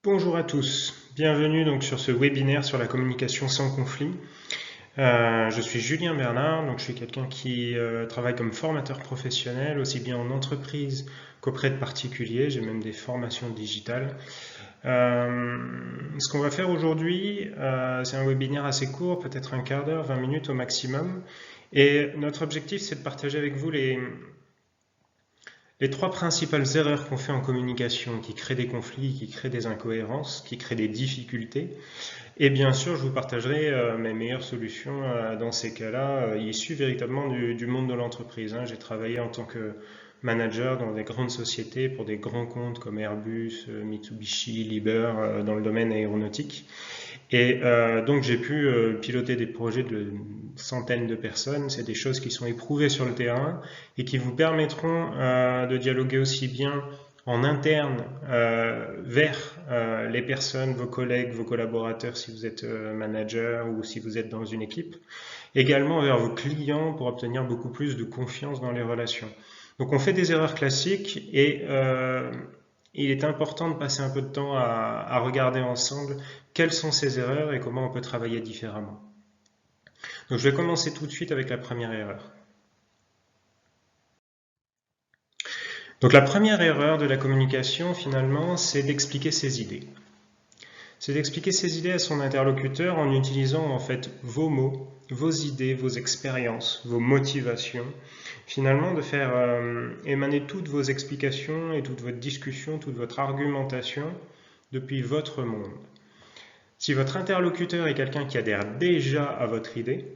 Bonjour à tous, bienvenue donc sur ce webinaire sur la communication sans conflit. Je suis Julien Bernard, donc je suis quelqu'un qui travaille comme formateur professionnel aussi bien en entreprise qu'auprès de particuliers, j'ai même des formations digitales. Ce qu'on va faire aujourd'hui, c'est un webinaire assez court, peut-être un quart d'heure, 20 minutes au maximum. Et notre objectif, c'est de partager avec vous les trois principales erreurs qu'on fait en communication qui créent des conflits, qui créent des incohérences, qui créent des difficultés. Et bien sûr, je vous partagerai mes meilleures solutions dans ces cas-là, issues véritablement du monde de l'entreprise. J'ai travaillé en tant que manager dans des grandes sociétés pour des grands comptes comme Airbus, Mitsubishi, Liebherr, dans le domaine aéronautique. Et donc j'ai pu piloter des projets de centaines de personnes. C'est des choses qui sont éprouvées sur le terrain et qui vous permettront de dialoguer aussi bien en interne vers les personnes, vos collègues, vos collaborateurs si vous êtes manager ou si vous êtes dans une équipe, également vers vos clients pour obtenir beaucoup plus de confiance dans les relations. Donc on fait des erreurs classiques et il est important de passer un peu de temps à regarder ensemble quelles sont ces erreurs et comment on peut travailler différemment. Donc je vais commencer tout de suite avec la première erreur. Donc la première erreur de la communication finalement, c'est d'expliquer ses idées. C'est d'expliquer ses idées à son interlocuteur en utilisant en fait vos mots, vos idées, vos expériences, vos motivations. Finalement, de faire émaner toutes vos explications et toute votre discussion, toute votre argumentation depuis votre monde. Si votre interlocuteur est quelqu'un qui adhère déjà à votre idée,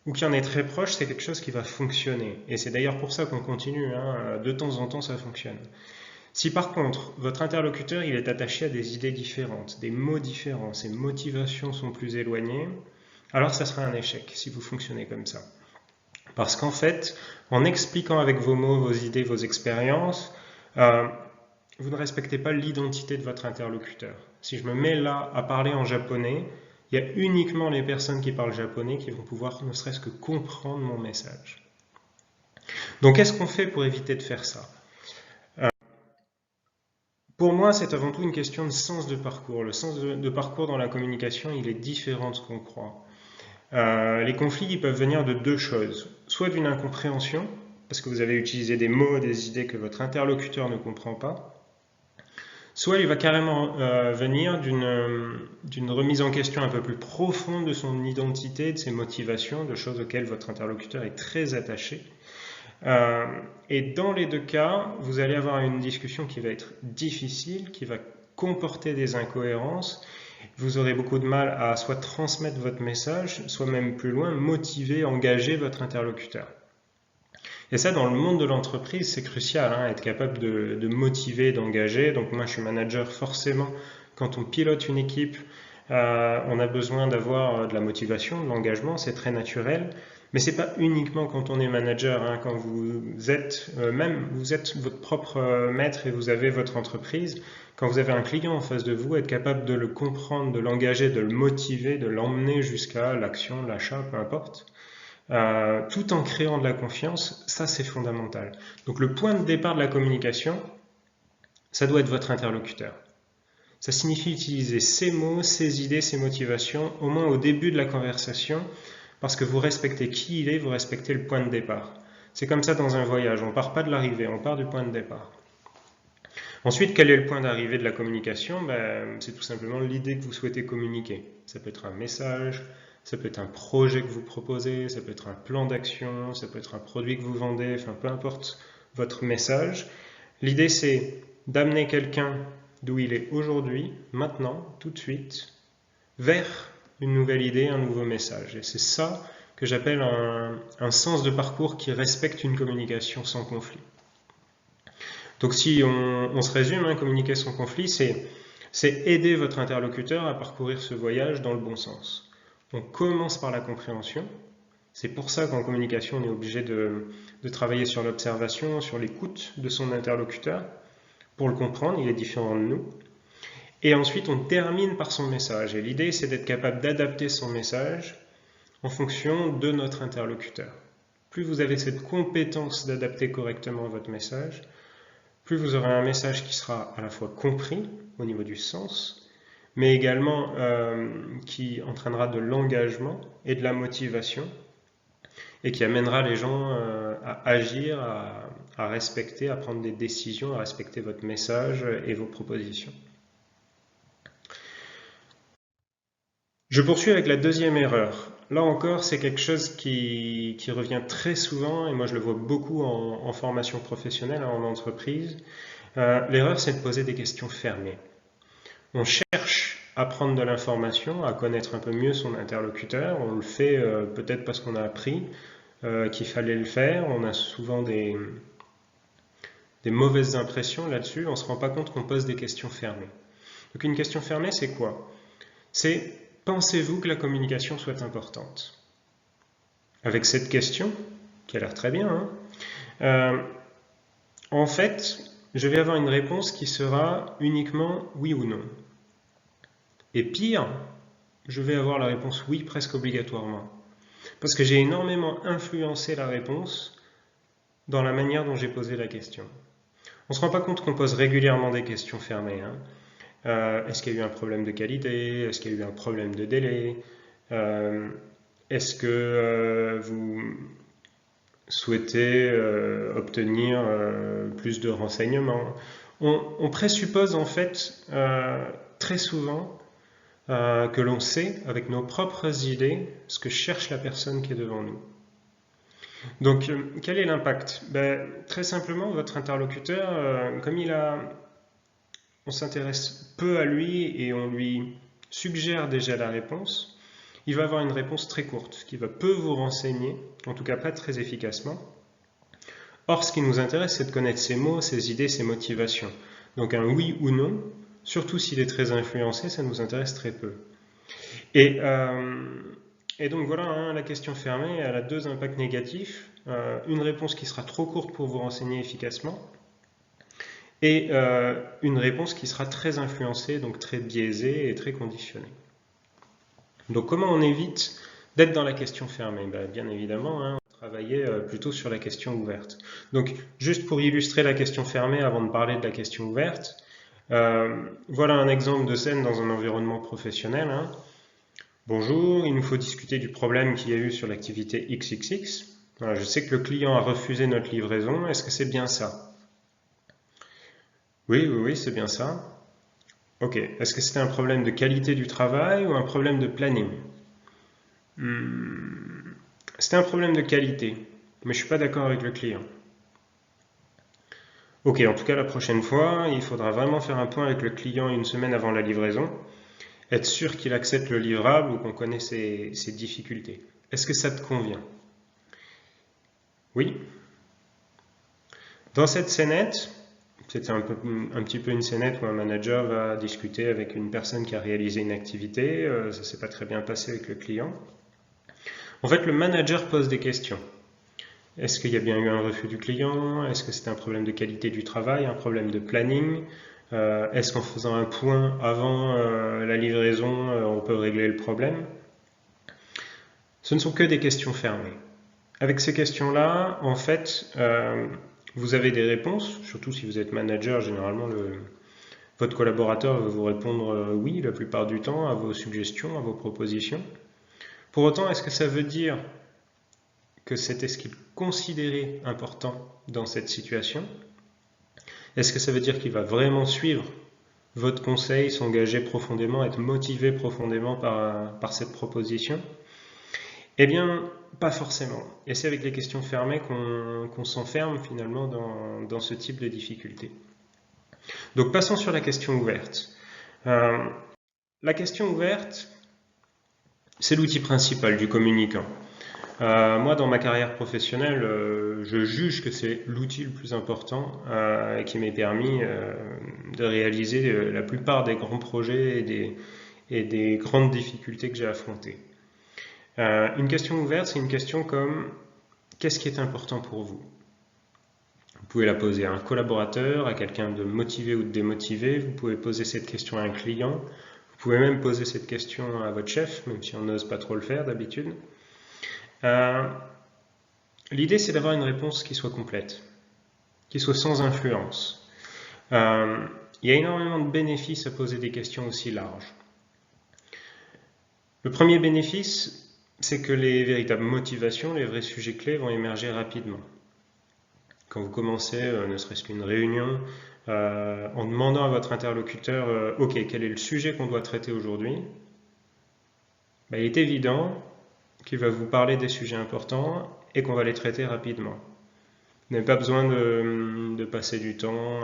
ou qui en est très proche, c'est quelque chose qui va fonctionner. Et c'est d'ailleurs pour ça qu'on continue, de temps en temps ça fonctionne. Si par contre, votre interlocuteur il est attaché à des idées différentes, des mots différents, ses motivations sont plus éloignées, alors ça sera un échec si vous fonctionnez comme ça. Parce qu'en fait, en expliquant avec vos mots, vos idées, vos expériences, vous ne respectez pas l'identité de votre interlocuteur. Si je me mets là à parler en japonais, il y a uniquement les personnes qui parlent japonais qui vont pouvoir ne serait-ce que comprendre mon message. Donc qu'est-ce qu'on fait pour éviter de faire ça? Pour moi, c'est avant tout une question de sens de parcours. Le sens de parcours dans la communication, il est différent de ce qu'on croit. Les conflits ils peuvent venir de deux choses. Soit d'une incompréhension, parce que vous avez utilisé des mots, des idées que votre interlocuteur ne comprend pas, soit il va carrément venir d'une remise en question un peu plus profonde de son identité, de ses motivations, de choses auxquelles votre interlocuteur est très attaché. Et dans les deux cas, vous allez avoir une discussion qui va être difficile, qui va comporter des incohérences. Vous aurez beaucoup de mal à soit transmettre votre message, soit même plus loin, motiver, engager votre interlocuteur. Et ça, dans le monde de l'entreprise, c'est crucial, être capable de motiver, d'engager. Donc moi, je suis manager, forcément, quand on pilote une équipe, on a besoin d'avoir de la motivation, de l'engagement, c'est très naturel. Mais c'est pas uniquement quand on est manager, quand vous êtes vous êtes votre propre maître et vous avez votre entreprise. Quand vous avez un client en face de vous, être capable de le comprendre, de l'engager, de le motiver, de l'emmener jusqu'à l'action, l'achat, peu importe. Tout en créant de la confiance, ça c'est fondamental. Donc le point de départ de la communication, ça doit être votre interlocuteur. Ça signifie utiliser ses mots, ses idées, ses motivations, au moins au début de la conversation, parce que vous respectez qui il est, vous respectez le point de départ. C'est comme ça dans un voyage, on ne part pas de l'arrivée, on part du point de départ. Ensuite, quel est le point d'arrivée de la communication? C'est tout simplement l'idée que vous souhaitez communiquer. Ça peut être un message, ça peut être un projet que vous proposez, ça peut être un plan d'action, ça peut être un produit que vous vendez, enfin peu importe votre message. L'idée c'est d'amener quelqu'un d'où il est aujourd'hui, maintenant, tout de suite, vers une nouvelle idée, un nouveau message. Et c'est ça que j'appelle un sens de parcours qui respecte une communication sans conflit. Donc si on se résume, communiquer sans conflit, c'est aider votre interlocuteur à parcourir ce voyage dans le bon sens. On commence par la compréhension. C'est pour ça qu'en communication, on est obligé de travailler sur l'observation, sur l'écoute de son interlocuteur. Pour le comprendre, il est différent de nous. Et ensuite, on termine par son message. Et l'idée, c'est d'être capable d'adapter son message en fonction de notre interlocuteur. Plus vous avez cette compétence d'adapter correctement votre message, plus vous aurez un message qui sera à la fois compris au niveau du sens, mais également qui entraînera de l'engagement et de la motivation, et qui amènera les gens à agir, à respecter, à prendre des décisions, à respecter votre message et vos propositions. Je poursuis avec la deuxième erreur. Là encore, c'est quelque chose qui revient très souvent, et moi je le vois beaucoup en formation professionnelle, en entreprise. L'erreur, c'est de poser des questions fermées. On cherche à prendre de l'information, à connaître un peu mieux son interlocuteur. On le fait peut-être parce qu'on a appris qu'il fallait le faire. On a souvent des mauvaises impressions là-dessus. On ne se rend pas compte qu'on pose des questions fermées. Donc une question fermée, c'est quoi? C'est: pensez-vous que la communication soit importante? Avec cette question, qui a l'air très bien, en fait, je vais avoir une réponse qui sera uniquement oui ou non. Et pire, je vais avoir la réponse oui presque obligatoirement. Parce que j'ai énormément influencé la réponse dans la manière dont j'ai posé la question. On ne se rend pas compte qu'on pose régulièrement des questions fermées. Est-ce qu'il y a eu un problème de qualité? Est-ce qu'il y a eu un problème de délai? Est-ce que vous souhaitez obtenir plus de renseignements? On présuppose en fait très souvent que l'on sait avec nos propres idées ce que cherche la personne qui est devant nous. Donc, quel est l'impact? Très simplement, votre interlocuteur, comme on s'intéresse peu à lui et on lui suggère déjà la réponse, il va avoir une réponse très courte, qui va peu vous renseigner, en tout cas pas très efficacement. Or, ce qui nous intéresse, c'est de connaître ses mots, ses idées, ses motivations. Donc un oui ou non, surtout s'il est très influencé, ça nous intéresse très peu. Et donc voilà, la question fermée, elle a deux impacts négatifs. Une réponse qui sera trop courte pour vous renseigner efficacement, et une réponse qui sera très influencée, donc très biaisée et très conditionnée. Donc comment on évite d'être dans la question fermée? Bien évidemment, on travailler plutôt sur la question ouverte. Donc juste pour illustrer la question fermée avant de parler de la question ouverte, voilà un exemple de scène dans un environnement professionnel. Bonjour, il nous faut discuter du problème qu'il y a eu sur l'activité XXX. Voilà, je sais que le client a refusé notre livraison, est-ce que c'est bien ça? Oui, c'est bien ça. Ok, est-ce que c'était un problème de qualité du travail ou un problème de planning? C'était un problème de qualité, mais je ne suis pas d'accord avec le client. Ok, en tout cas la prochaine fois, il faudra vraiment faire un point avec le client une semaine avant la livraison, être sûr qu'il accepte le livrable ou qu'on connaît ses difficultés. Est-ce que ça te convient? Oui. Dans cette scénette, c'est un petit peu une scénette où un manager va discuter avec une personne qui a réalisé une activité, ça ne s'est pas très bien passé avec le client. En fait, le manager pose des questions. Est-ce qu'il y a bien eu un refus du client? Est-ce que c'est un problème de qualité du travail, un problème de planning? Est-ce qu'en faisant un point avant la livraison, on peut régler le problème? Ce ne sont que des questions fermées. Avec ces questions-là, en fait, vous avez des réponses, surtout si vous êtes manager, généralement votre collaborateur va vous répondre oui la plupart du temps à vos suggestions, à vos propositions. Pour autant, est-ce que ça veut dire que c'était ce qu'il considérait important dans cette situation? Est-ce que ça veut dire qu'il va vraiment suivre votre conseil, s'engager profondément, être motivé profondément par cette proposition? Eh bien, pas forcément. Et c'est avec les questions fermées qu'on s'enferme finalement dans ce type de difficulté. Donc passons sur la question ouverte. La question ouverte, c'est l'outil principal du communicant. Moi, dans ma carrière professionnelle, je juge que c'est l'outil le plus important qui m'ait permis de réaliser la plupart des grands projets et des grandes difficultés que j'ai affrontées. Une question ouverte, c'est une question comme « Qu'est-ce qui est important pour vous ?» Vous pouvez la poser à un collaborateur, à quelqu'un de motivé ou de démotivé, vous pouvez poser cette question à un client, vous pouvez même poser cette question à votre chef, même si on n'ose pas trop le faire d'habitude. L'idée, c'est d'avoir une réponse qui soit complète, qui soit sans influence. Il y a énormément de bénéfices à poser des questions aussi larges. Le premier bénéfice, c'est que les véritables motivations, les vrais sujets clés vont émerger rapidement. Quand vous commencez, ne serait-ce qu'une réunion, en demandant à votre interlocuteur ok, quel est le sujet qu'on doit traiter aujourd'hui, il est évident qu'il va vous parler des sujets importants et qu'on va les traiter rapidement. Vous n'avez pas besoin de passer du temps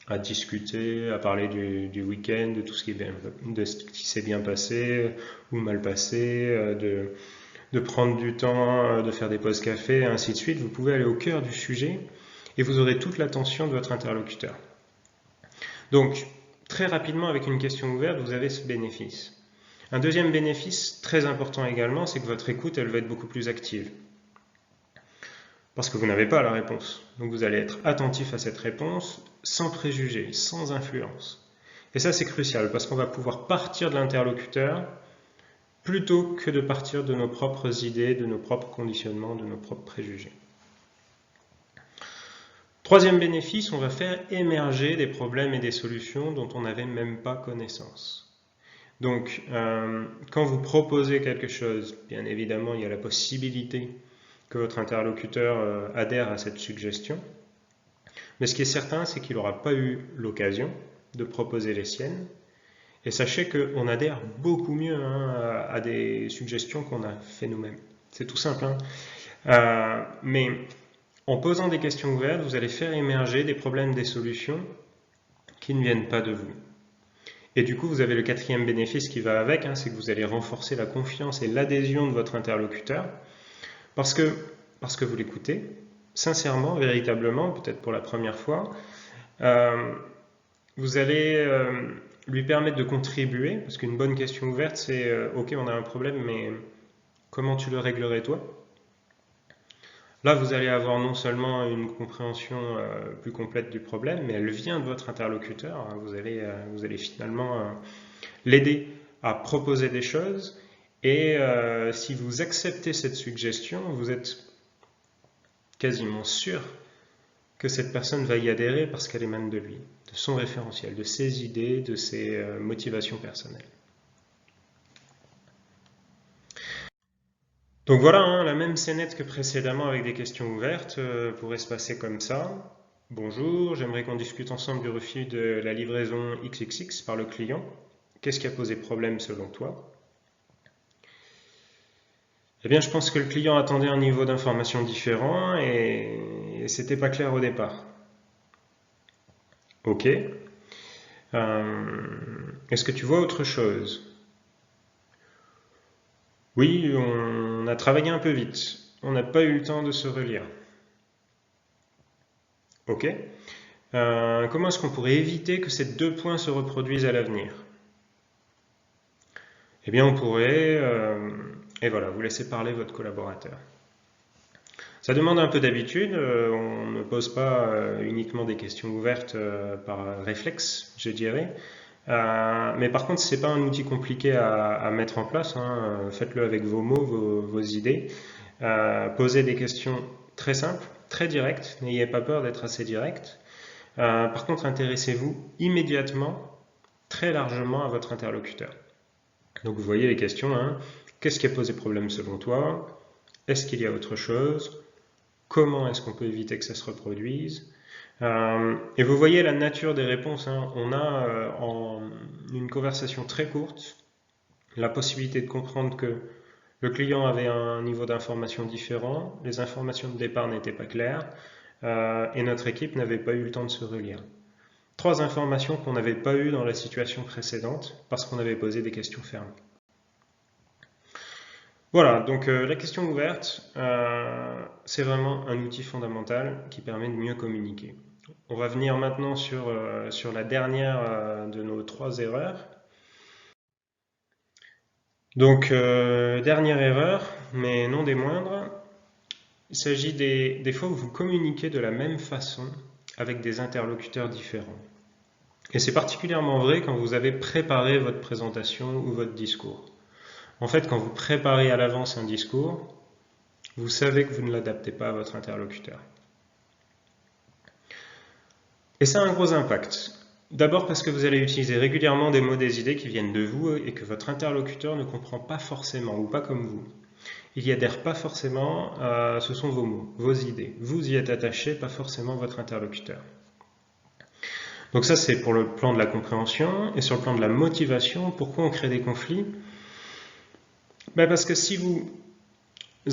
à discuter, à parler du week-end, de tout ce qui s'est bien passé ou mal passé, de prendre du temps, de faire des pauses café, et ainsi de suite. Vous pouvez aller au cœur du sujet et vous aurez toute l'attention de votre interlocuteur. Donc, très rapidement, avec une question ouverte, vous avez ce bénéfice. Un deuxième bénéfice, très important également, c'est que votre écoute, elle va être beaucoup plus active. Parce que vous n'avez pas la réponse. Donc vous allez être attentif à cette réponse, sans préjugés, sans influence. Et ça, c'est crucial, parce qu'on va pouvoir partir de l'interlocuteur plutôt que de partir de nos propres idées, de nos propres conditionnements, de nos propres préjugés. Troisième bénéfice, on va faire émerger des problèmes et des solutions dont on n'avait même pas connaissance. Donc, quand vous proposez quelque chose, bien évidemment, il y a la possibilité que votre interlocuteur adhère à cette suggestion. Mais ce qui est certain, c'est qu'il n'aura pas eu l'occasion de proposer les siennes. Et sachez qu'on adhère beaucoup mieux à des suggestions qu'on a fait nous-mêmes. C'est tout simple. Mais en posant des questions ouvertes, vous allez faire émerger des problèmes, des solutions qui ne viennent pas de vous. Et du coup, vous avez le quatrième bénéfice qui va avec, c'est que vous allez renforcer la confiance et l'adhésion de votre interlocuteur. Parce que vous l'écoutez, sincèrement, véritablement, peut-être pour la première fois, vous allez lui permettre de contribuer, parce qu'une bonne question ouverte, c'est ok, on a un problème, mais comment tu le réglerais toi? Là, vous allez avoir non seulement une compréhension plus complète du problème, mais elle vient de votre interlocuteur. Vous allez finalement l'aider à proposer des choses. Et si vous acceptez cette suggestion, vous êtes quasiment sûr que cette personne va y adhérer parce qu'elle émane de lui, de son référentiel, de ses idées, de ses motivations personnelles. Donc voilà, la même scénette que précédemment avec des questions ouvertes pourrait se passer comme ça. Bonjour, j'aimerais qu'on discute ensemble du refus de la livraison XXX par le client. Qu'est-ce qui a posé problème selon toi? Eh bien, je pense que le client attendait un niveau d'information différent et c'était pas clair au départ. Ok. Est-ce que tu vois autre chose? Oui, on a travaillé un peu vite. On n'a pas eu le temps de se relire. Ok. Comment est-ce qu'on pourrait éviter que ces deux points se reproduisent à l'avenir? Eh bien, on pourrait, et voilà, vous laissez parler votre collaborateur. Ça demande un peu d'habitude, on ne pose pas uniquement des questions ouvertes par réflexe, je dirais. Mais par contre, ce n'est pas un outil compliqué à mettre en place, faites-le avec vos mots, vos idées. Posez des questions très simples, très directes, n'ayez pas peur d'être assez direct. Par contre, intéressez-vous immédiatement, très largement à votre interlocuteur. Donc vous voyez les questions, qu'est-ce qui a posé problème selon toi? Est-ce qu'il y a autre chose? Comment est-ce qu'on peut éviter que ça se reproduise? Et vous voyez la nature des réponses. On a en une conversation très courte la possibilité de comprendre que le client avait un niveau d'information différent, les informations de départ n'étaient pas claires et notre équipe n'avait pas eu le temps de se relire. 3 informations qu'on n'avait pas eues dans la situation précédente parce qu'on avait posé des questions fermées. Voilà, donc la question ouverte, c'est vraiment un outil fondamental qui permet de mieux communiquer. On va venir maintenant sur la dernière de nos 3 erreurs. Donc, dernière erreur, mais non des moindres, il s'agit des fois où vous communiquez de la même façon avec des interlocuteurs différents. Et c'est particulièrement vrai quand vous avez préparé votre présentation ou votre discours. En fait, quand vous préparez à l'avance un discours, vous savez que vous ne l'adaptez pas à votre interlocuteur. Et ça a un gros impact. D'abord parce que vous allez utiliser régulièrement des mots, des idées qui viennent de vous et que votre interlocuteur ne comprend pas forcément ou pas comme vous. Il n'y adhère pas forcément, ce sont vos mots, vos idées. Vous y êtes attaché, pas forcément votre interlocuteur. Donc ça, c'est pour le plan de la compréhension. Et sur le plan de la motivation, pourquoi on crée des conflits? Parce que si vous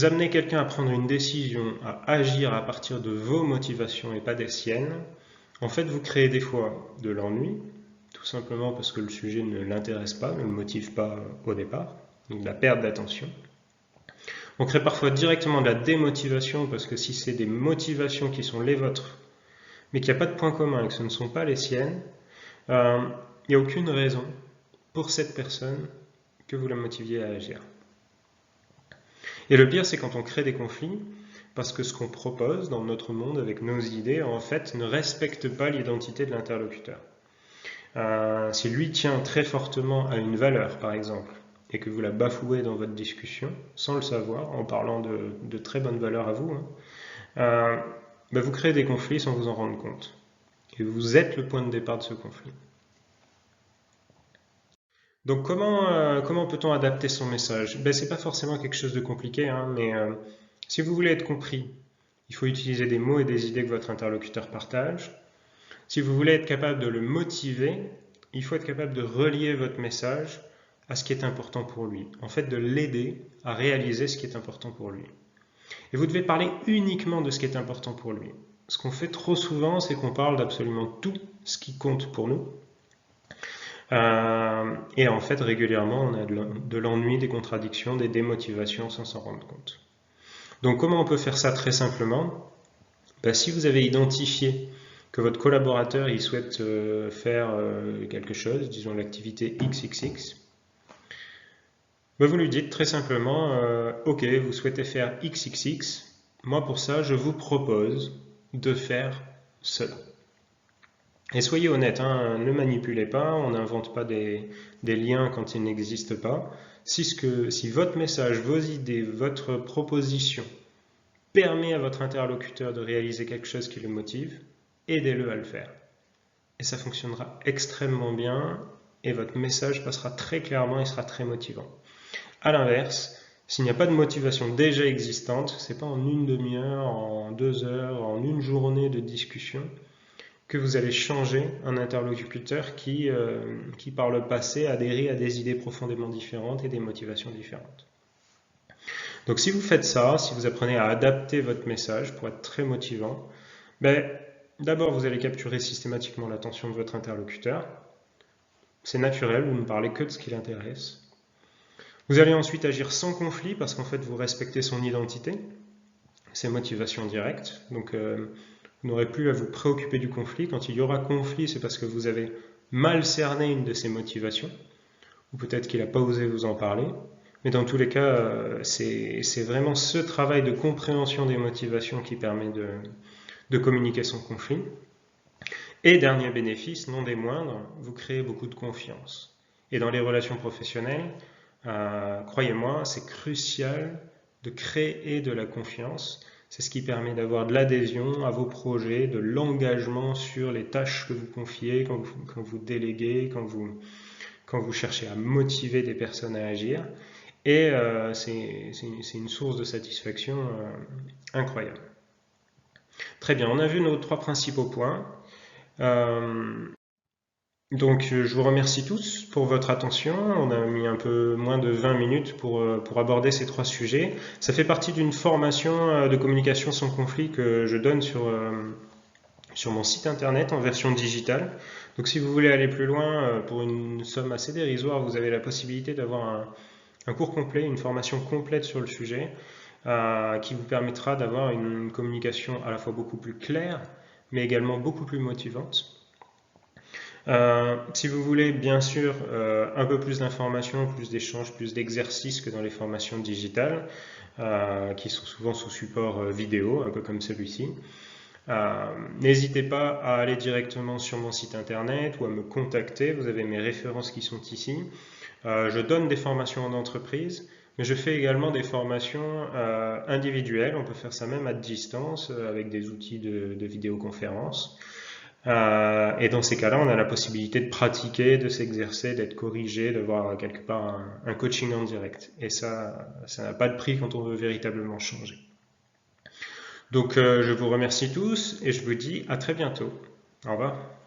amenez quelqu'un à prendre une décision, à agir à partir de vos motivations et pas des siennes, en fait, vous créez des fois de l'ennui, tout simplement parce que le sujet ne l'intéresse pas, ne le motive pas au départ, donc de la perte d'attention. On crée parfois directement de la démotivation, parce que si c'est des motivations qui sont les vôtres, mais qu'il n'y a pas de point commun et que ce ne sont pas les siennes, il n'y a aucune raison pour cette personne que vous la motiviez à agir. Et le pire, c'est quand on crée des conflits, parce que ce qu'on propose dans notre monde avec nos idées, en fait, ne respecte pas l'identité de l'interlocuteur. Si lui tient très fortement à une valeur, par exemple, et que vous la bafouez dans votre discussion, sans le savoir, en parlant de très bonnes valeurs à vous, vous créez des conflits sans vous en rendre compte. Et vous êtes le point de départ de ce conflit. Donc comment peut-on adapter son message? C'est pas forcément quelque chose de compliqué, mais si vous voulez être compris, il faut utiliser des mots et des idées que votre interlocuteur partage. Si vous voulez être capable de le motiver, il faut être capable de relier votre message à ce qui est important pour lui. En fait, de l'aider à réaliser ce qui est important pour lui. Et vous devez parler uniquement de ce qui est important pour lui. Ce qu'on fait trop souvent, c'est qu'on parle d'absolument tout ce qui compte pour nous. Et en fait, régulièrement, on a de l'ennui, des contradictions, des démotivations sans s'en rendre compte. Donc comment on peut faire ça très simplement? Si vous avez identifié que votre collaborateur il souhaite faire quelque chose, disons l'activité XXX, vous lui dites très simplement ok, vous souhaitez faire XXX, moi pour ça je vous propose de faire cela. Et soyez honnête, ne manipulez pas, on n'invente pas des liens quand ils n'existent pas. Si votre message, vos idées, votre proposition permet à votre interlocuteur de réaliser quelque chose qui le motive, aidez-le à le faire. Et ça fonctionnera extrêmement bien et votre message passera très clairement et sera très motivant. A l'inverse, s'il n'y a pas de motivation déjà existante, ce n'est pas en une demi-heure, en 2 heures, en une journée de discussion que vous allez changer un interlocuteur qui par le passé, adhérait à des idées profondément différentes et des motivations différentes. Donc si vous faites ça, si vous apprenez à adapter votre message pour être très motivant, d'abord vous allez capturer systématiquement l'attention de votre interlocuteur. C'est naturel, vous ne parlez que de ce qui l'intéresse. Vous allez ensuite agir sans conflit parce qu'en fait vous respectez son identité, ses motivations directes. Donc vous n'aurez plus à vous préoccuper du conflit. Quand il y aura conflit, c'est parce que vous avez mal cerné une de ses motivations, ou peut-être qu'il n'a pas osé vous en parler. Mais dans tous les cas, c'est vraiment ce travail de compréhension des motivations qui permet de communiquer son conflit. Et dernier bénéfice, non des moindres, vous créez beaucoup de confiance. Et dans les relations professionnelles, croyez-moi, c'est crucial de créer de la confiance. C'est ce qui permet d'avoir de l'adhésion à vos projets, de l'engagement sur les tâches que vous confiez, quand vous déléguez, quand vous cherchez à motiver des personnes à agir. Et c'est une source de satisfaction incroyable. Très bien, on a vu nos 3 principaux points. Donc je vous remercie tous pour votre attention. On a mis un peu moins de 20 minutes pour aborder ces 3 sujets. Ça fait partie d'une formation de communication sans conflit que je donne sur mon site internet en version digitale. Donc si vous voulez aller plus loin, pour une somme assez dérisoire, vous avez la possibilité d'avoir un cours complet, une formation complète sur le sujet qui vous permettra d'avoir une communication à la fois beaucoup plus claire, mais également beaucoup plus motivante. Si vous voulez bien sûr un peu plus d'informations, plus d'échanges, plus d'exercices que dans les formations digitales, qui sont souvent sous support vidéo, un peu comme celui-ci, n'hésitez pas à aller directement sur mon site internet ou à me contacter, vous avez mes références qui sont ici. Je donne des formations en entreprise, mais je fais également des formations individuelles, on peut faire ça même à distance avec des outils de vidéoconférence. Et dans ces cas-là, on a la possibilité de pratiquer, de s'exercer, d'être corrigé, d'avoir quelque part un coaching en direct. Et ça n'a pas de prix quand on veut véritablement changer. Donc je vous remercie tous et je vous dis à très bientôt. Au revoir.